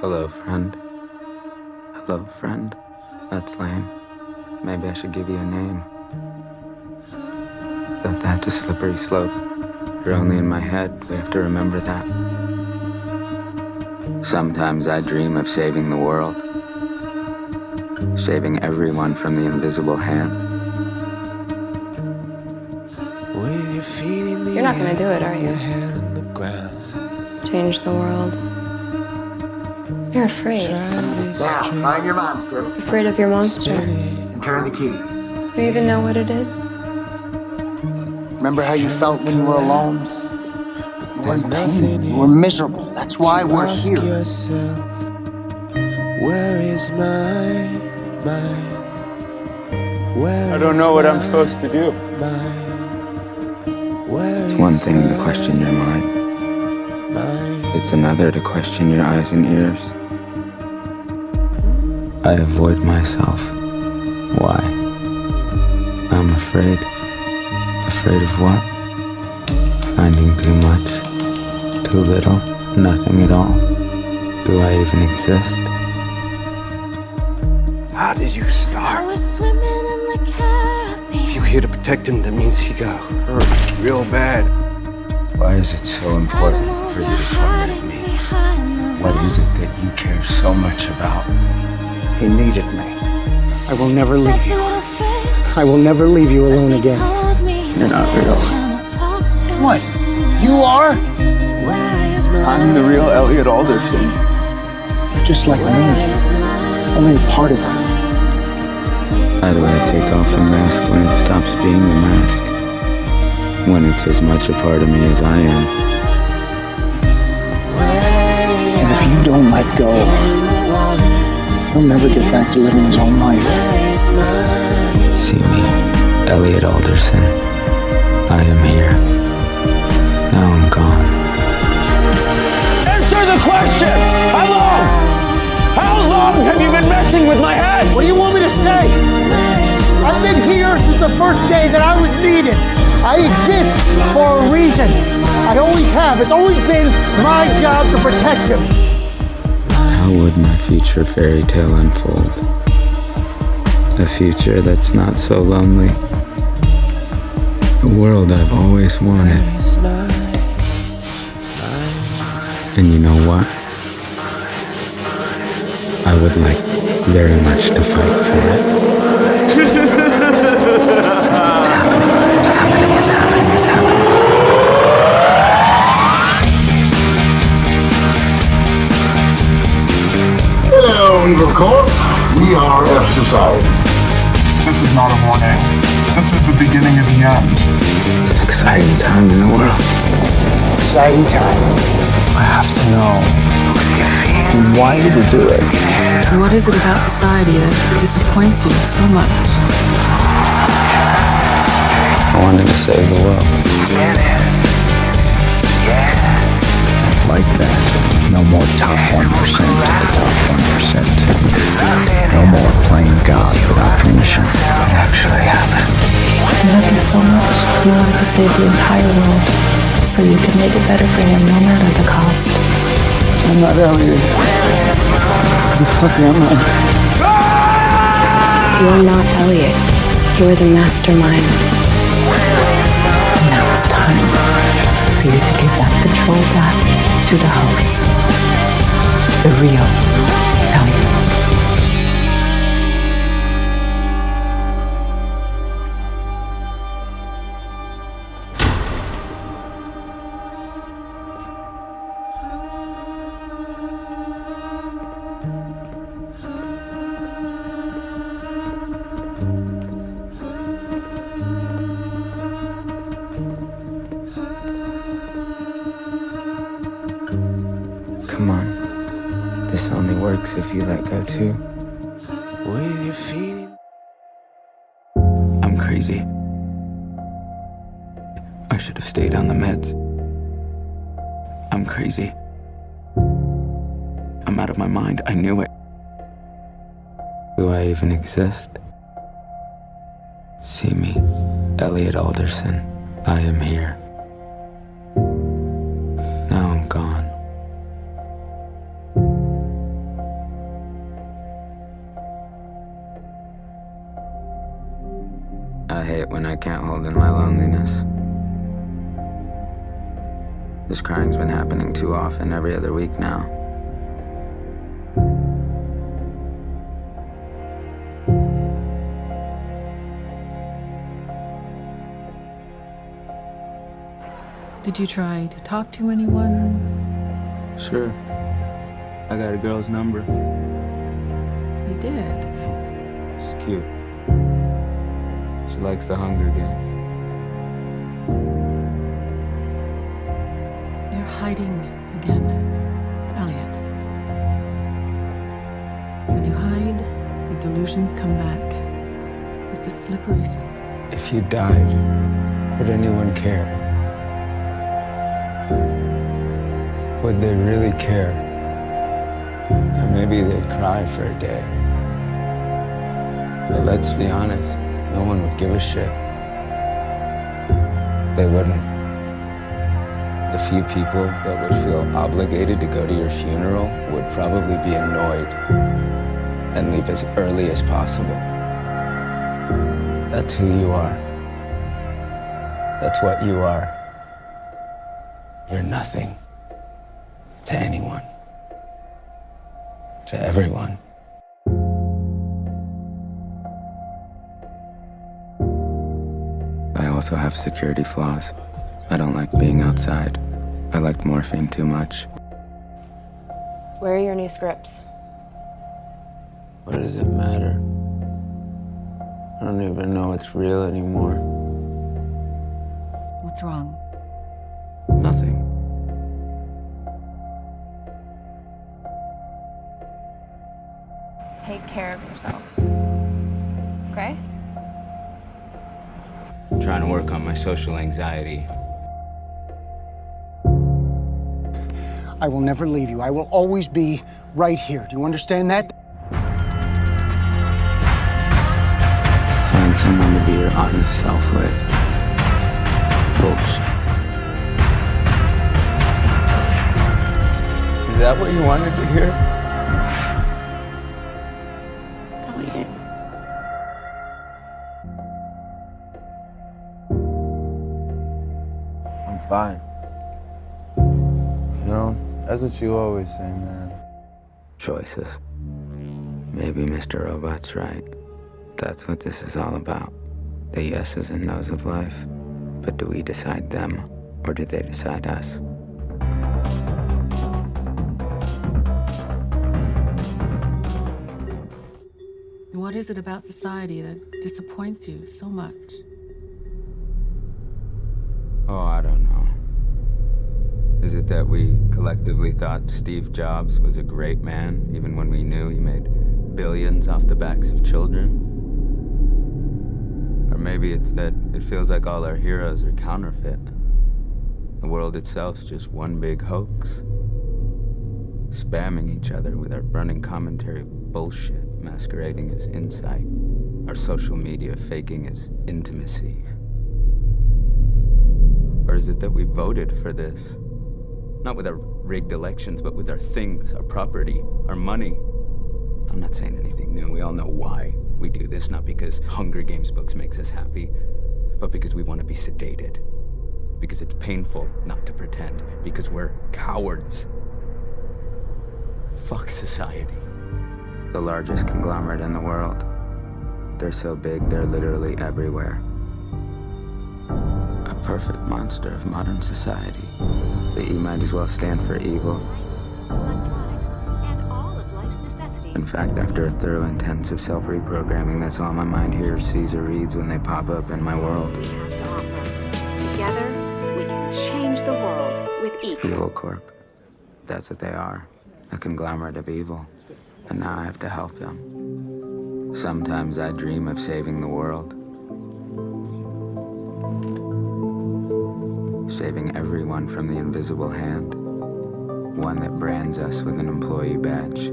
Hello, friend. Hello, friend. That's lame. Maybe I should give you a name. But that's a slippery slope. You're only in my head. We have to remember that. Sometimes I dream of saving the world. Saving everyone from the invisible hand. You're not gonna do it, are you? Change the world. You're afraid. Now, find your monster. Afraid of your monster. And turn the key. Do you even know what it is? Remember how you felt when you were alone? You were in pain. You were miserable. That's why we're here. Where is my mind? I don't know what I'm supposed to do. It's one thing to question your mind. It's another to question your eyes and ears. I avoid myself. Why? I'm afraid. Afraid of what? Finding too much, too little, nothing at all. Do I even exist? How did you start? I was swimming in the Caribbean. If you're here to protect him, that means he got hurt real bad. Why is it so important for you to torment me? What is it that you care so much about? He needed me. I will never leave you. I will never leave you alone again. You're not real. What? You are? I'm the real Elliot Alderson. You're just like me. Only a part of her. How do I take off a mask when it stops being a mask? When it's as much a part of me as I am? And if you don't let go, he'll never get back to living his own life. See me, Elliot Alderson. I am here. Now I'm gone. Answer the question! How long? How long have you been messing with my head? What do you want me to say? I've been here since the first day that I was needed. I exist for a reason. I always have. It's always been my job to protect him. How would my future fairy tale unfold? A future that's not so lonely. A world I've always wanted. And you know what? I would like very much to fight for it. It's happening. Hello, Evil Corp. We are F Society. This is not a warning. This is the beginning of the end. It's an exciting time in the world. Exciting time. I have to know why did you do it? What is it about society that disappoints you so much? I wanted to save the world. Like that. No more top 1% of the top 1%. No more playing God without permission. It actually happened. You love him so much, you wanted to save the entire world, so you could make it better for him no matter the cost. I'm not Elliot. Who the fuck am I? You're not Elliot. You're the mastermind. And now it's time for you to give that control back to the host. The real Elliot. Come on. This only works if you let go too. With your feet. I'm crazy. I should have stayed on the meds. I'm crazy. I'm out of my mind. I knew it. Do I even exist? See me, Elliot Alderson. I am here. Now I'm gone. hate when I can't hold in my loneliness. This crying's been happening too often, every other week now. Did you try to talk to anyone? Sure. I got a girl's number. You did. She's cute. She likes the Hunger Games. You're hiding again, Elliot. When you hide, your delusions come back. It's a slippery slope. If you died, would anyone care? Would they really care? Or maybe they'd cry for a day. But let's be honest, no one would give a shit. They wouldn't. The few people that would feel obligated to go to your funeral would probably be annoyed and leave as early as possible. That's who you are. That's what you are. You're nothing. To anyone. To everyone. I also have security flaws. I don't like being outside. I liked morphine too much. Where are your new scripts? What does it matter? I don't even know it's real anymore. What's wrong? Nothing. Take care of yourself. Okay? I'm trying to work on my social anxiety. I will never leave you. I will always be right here. Do you understand that? Find someone to be your honest self with. Bullshit. Is that what you wanted to hear? Elliot. I'm fine. You know, that's what you always say, man. Choices. Maybe Mr. Robot's right. That's what this is all about. The yeses and nos of life. But do we decide them, or do they decide us? What is it about society that disappoints you so much? Oh, I don't know. Is it that we collectively thought Steve Jobs was a great man, even when we knew he made billions off the backs of children? Or maybe it's that it feels like all our heroes are counterfeit. The world itself's just one big hoax. Spamming each other with our running commentary bullshit masquerading as insight. Our social media faking as intimacy. Or is it that we voted for this? Not with our rigged elections, but with our things, our property, our money. I'm not saying anything new. We all know why we do this, not because Hunger Games books makes us happy, but because we want to be sedated. Because it's painful not to pretend. Because we're cowards. Fuck society. The largest conglomerate in the world. They're so big, they're literally everywhere. A perfect monster of modern society. The E might as well stand for evil. In fact, after a thorough intensive self-reprogramming, that's all my mind hears sees or reads when they pop up in my world. Together, we can change the world with Evil. Evil Corp. That's what they are. A conglomerate of evil. And now I have to help them. Sometimes I dream of saving the world. Saving everyone from the invisible hand. One that brands us with an employee badge.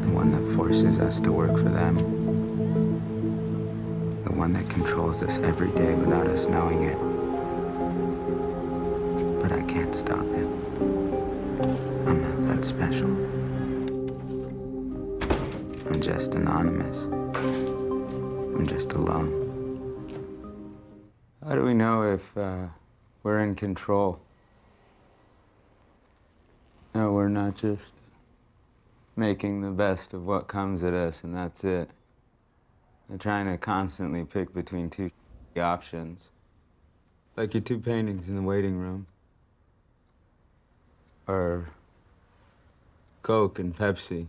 The one that forces us to work for them. The one that controls us every day without us knowing it. But I can't stop it. I'm not that special. I'm just anonymous. I'm just alone. How do we know if we're in control? No, we're not just making the best of what comes at us and that's it. They're trying to constantly pick between two options. Like your two paintings in the waiting room. Or Coke and Pepsi.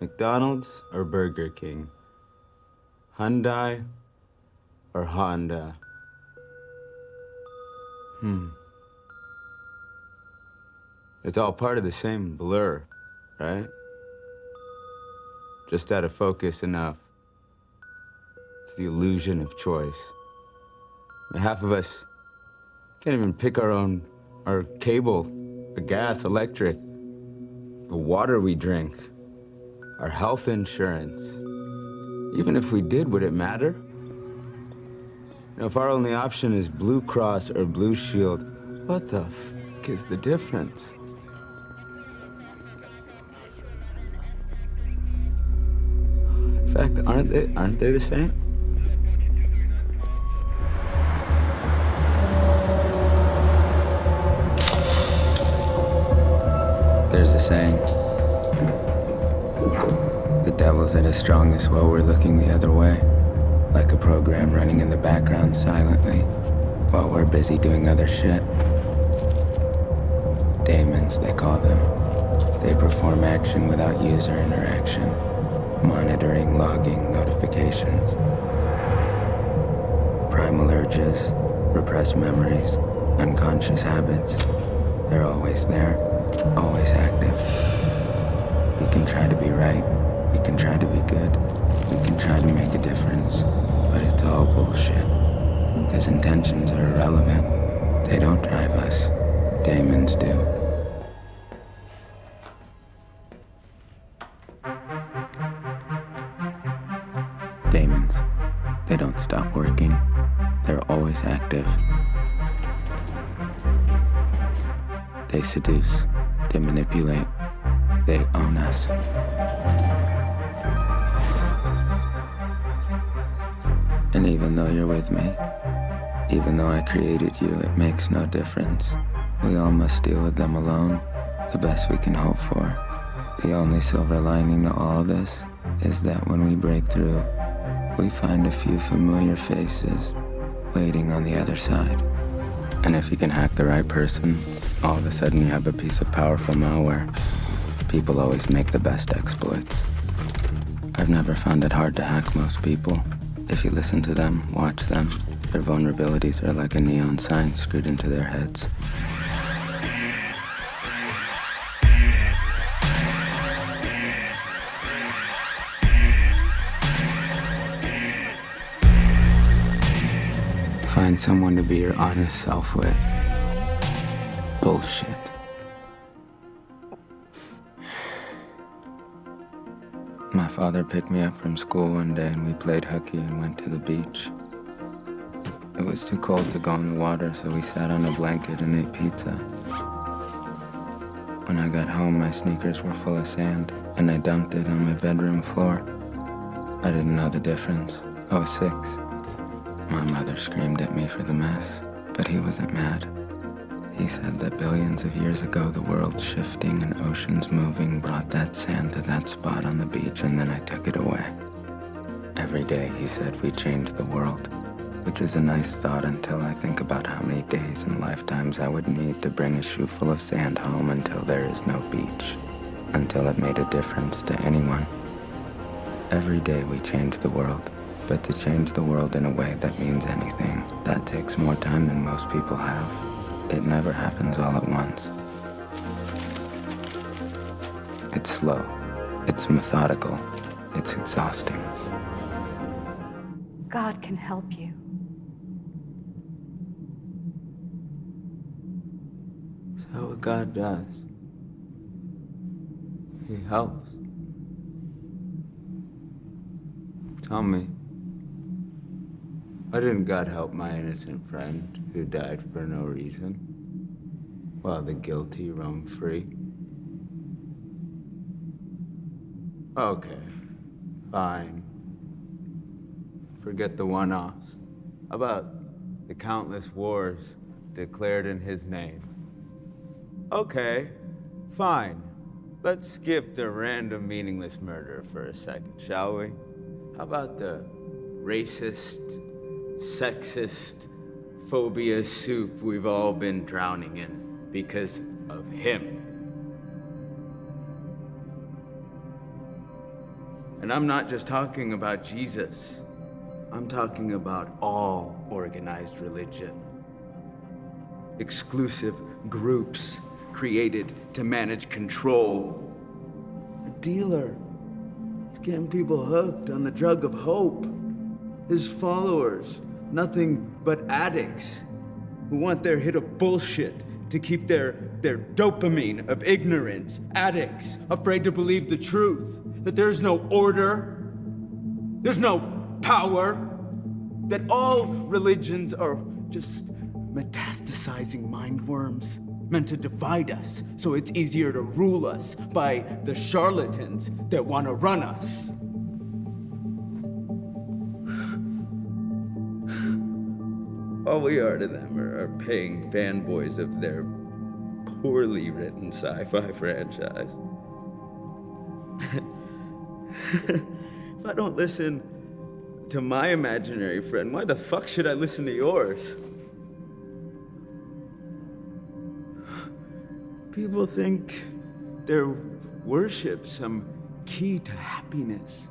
McDonald's or Burger King. Hyundai or Honda. It's all part of the same blur, right? Just out of focus enough. It's the illusion of choice. And half of us can't even pick our cable, the gas, electric, the water we drink, our health insurance. Even if we did, would it matter? If our only option is Blue Cross or Blue Shield, what the f*** is the difference? In fact, aren't they the same? There's a saying, the devil's at his strongest while we're looking the other way, like a program running in the background silently while we're busy doing other shit. Daemons, they call them. They perform action without user interaction, monitoring, logging, notifications. Primal urges, repressed memories, unconscious habits, they're always there, always active. We can try to be right, we can try to be good, we can try to make a difference, but it's all bullshit. Because intentions are irrelevant. They don't drive us. Daemons do. Daemons, they don't stop working. They're always active. They seduce. They manipulate. They own us. And even though you're with me, even though I created you, it makes no difference. We all must deal with them alone, the best we can hope for. The only silver lining to all this is that when we break through, we find a few familiar faces waiting on the other side. And if you can hack the right person, all of a sudden you have a piece of powerful malware. People always make the best exploits. I've never found it hard to hack most people. If you listen to them, watch them, their vulnerabilities are like a neon sign screwed into their heads. Find someone to be your honest self with. Bullshit. My father picked me up from school one day and we played hooky and went to the beach. It was too cold to go in the water, so we sat on a blanket and ate pizza. When I got home, my sneakers were full of sand and I dumped it on my bedroom floor. I didn't know the difference. I was 6. My mother screamed at me for the mess, but he wasn't mad. He said that billions of years ago, the world shifting and oceans moving brought that sand to that spot on the beach, and then I took it away. Every day, he said, we changed the world, which is a nice thought until I think about how many days and lifetimes I would need to bring a shoe full of sand home until there is no beach, until it made a difference to anyone. Every day, we change the world. But to change the world in a way that means anything, that takes more time than most people have. It never happens all at once. It's slow. It's methodical. It's exhausting. God can help you. Is that what God does? He helps. Tell me. Why didn't God help my innocent friend who died for no reason, while the guilty roam free? Okay, fine. Forget the one-offs. How about the countless wars declared in his name? Okay, fine. Let's skip the random meaningless murder for a second, shall we? How about the racist, sexist, phobia soup we've all been drowning in because of him? And I'm not just talking about Jesus. I'm talking about all organized religion. Exclusive groups created to manage control. A dealer is getting people hooked on the drug of hope. His followers, nothing but addicts who want their hit of bullshit to keep their dopamine of ignorance. Addicts afraid to believe the truth, that there's no order, there's no power, that all religions are just metastasizing mind worms meant to divide us so it's easier to rule us by the charlatans that want to run us. All we are to them are paying fanboys of their poorly written sci-fi franchise. If I don't listen to my imaginary friend, why the fuck should I listen to yours? People think their worship some key to happiness.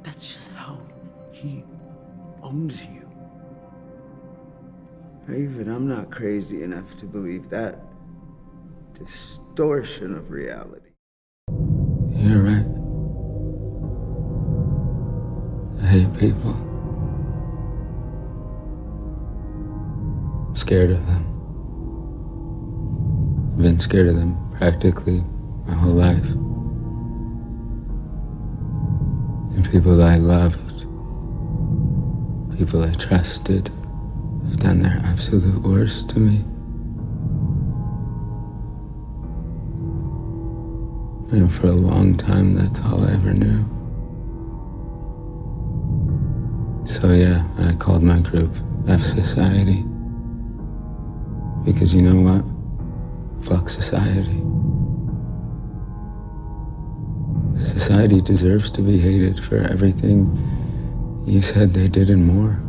That's just how he owns you. Even I'm not crazy enough to believe that distortion of reality. You're right. I hate people. I'm scared of them. I've been scared of them practically my whole life. And people I loved, people I trusted, have done their absolute worst to me. And for a long time, that's all I ever knew. So yeah, I called my group F Society. Because you know what? Fuck society. Society deserves to be hated for everything you said they did and more.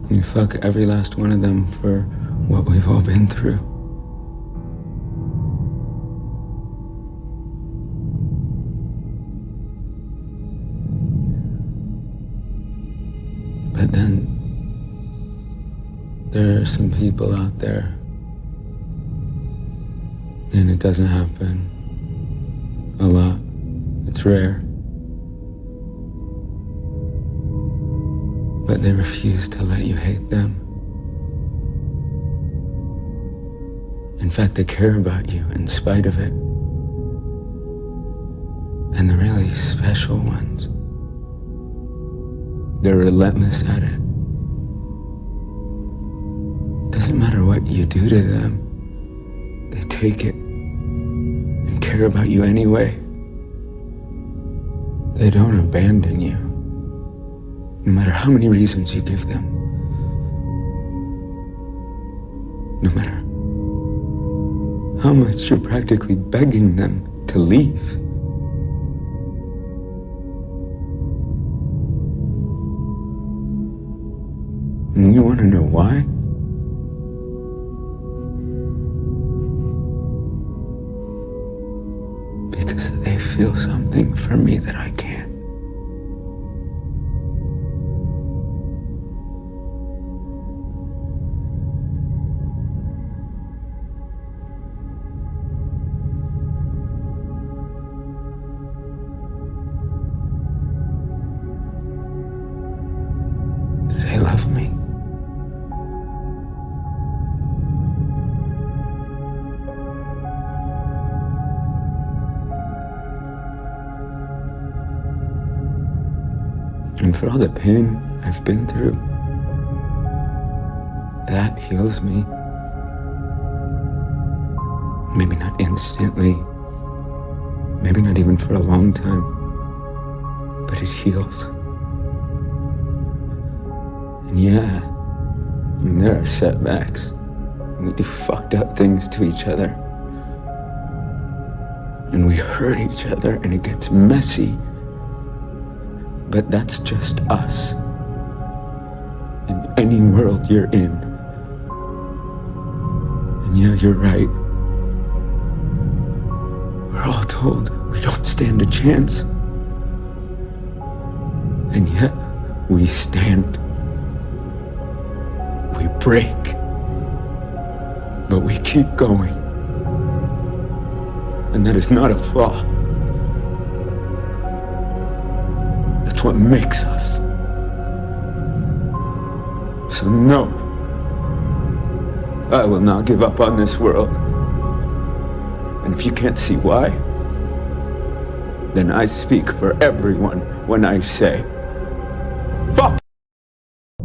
And you fuck every last one of them for what we've all been through. But then, there are some people out there, and it doesn't happen a lot. It's rare. But they refuse to let you hate them. In fact, they care about you in spite of it. And the really special ones, they're relentless at it. Doesn't matter what you do to them, they take it and care about you anyway. They don't abandon you, no matter how many reasons you give them. No matter how much you're practically begging them to leave. And you want to know why? Because they feel something for me that I can't. They love me. And for all the pain I've been through, that heals me. Maybe not instantly, Maybe not even for a long time, but it heals. And yeah, there are setbacks. We do fucked up things to each other. And we hurt each other and it gets messy. But that's just us. In any world you're in. And yeah, you're right. We're all told we don't stand a chance. And yet, we stand. We break. But we keep going. And that is not a flaw. That's what makes us. So no, I will not give up on this world. And if you can't see why, then I speak for everyone when I say,